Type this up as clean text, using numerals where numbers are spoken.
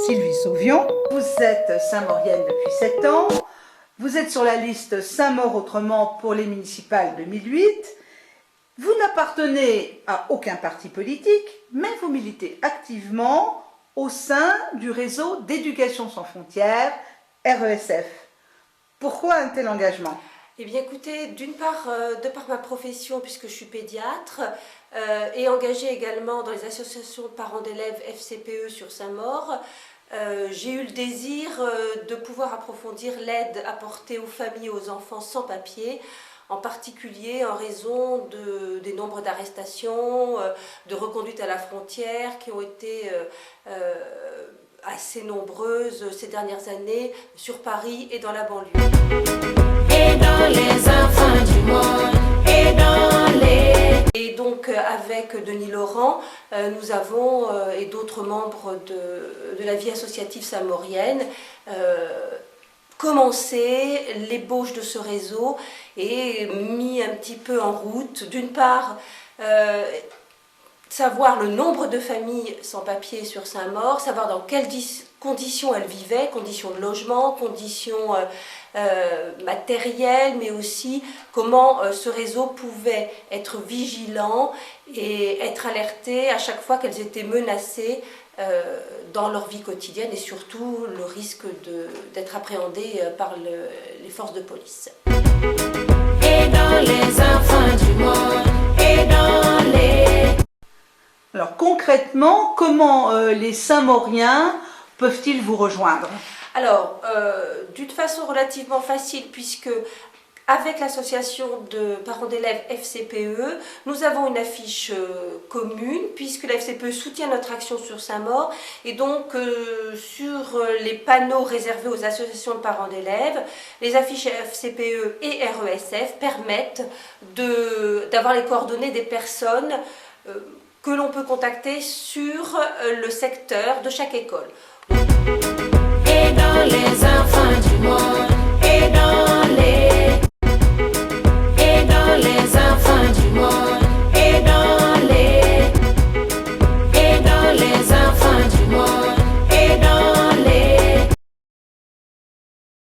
Sylvie Sauvion. Vous êtes Saint-Maurienne depuis 7 ans. Vous êtes sur la liste Saint-Maur autrement pour les municipales 2008. Vous n'appartenez à aucun parti politique, mais vous militez activement au sein du réseau d'éducation sans frontières, RESF. Pourquoi un tel engagement ? Eh bien écoutez, d'une part, de par ma profession, puisque je suis pédiatre, et engagée également dans les associations de parents d'élèves FCPE sur Saint-Maur, j'ai eu le désir de pouvoir approfondir l'aide apportée aux familles et aux enfants sans papier, en particulier en raison des nombres d'arrestations, de reconduites à la frontière qui ont été assez nombreuses ces dernières années sur Paris et dans la banlieue. Et dans les enfants du monde, et dans les... Et donc avec Denis Laurent, nous avons, et d'autres membres de la vie associative saint-maurienne, commencé l'ébauche de ce réseau et mis un petit peu en route, d'une part, savoir le nombre de familles sans papier sur Saint-Maur, savoir dans quelles conditions elles vivaient, conditions de logement, conditions matérielles, mais aussi comment ce réseau pouvait être vigilant et être alerté à chaque fois qu'elles étaient menacées dans leur vie quotidienne et surtout le risque d'être appréhendées par les forces de police. Et dans les enfants du monde, et dans les... Alors concrètement, comment les Saint-Mauriens peuvent-ils vous rejoindre ? Alors, d'une façon relativement facile, puisque avec l'association de parents d'élèves FCPE, nous avons une affiche commune, puisque la FCPE soutient notre action sur Saint-Maur, et donc sur les panneaux réservés aux associations de parents d'élèves, les affiches FCPE et RESF permettent d'avoir les coordonnées des personnes que l'on peut contacter sur le secteur de chaque école. Et dans les enfants du monde, et dans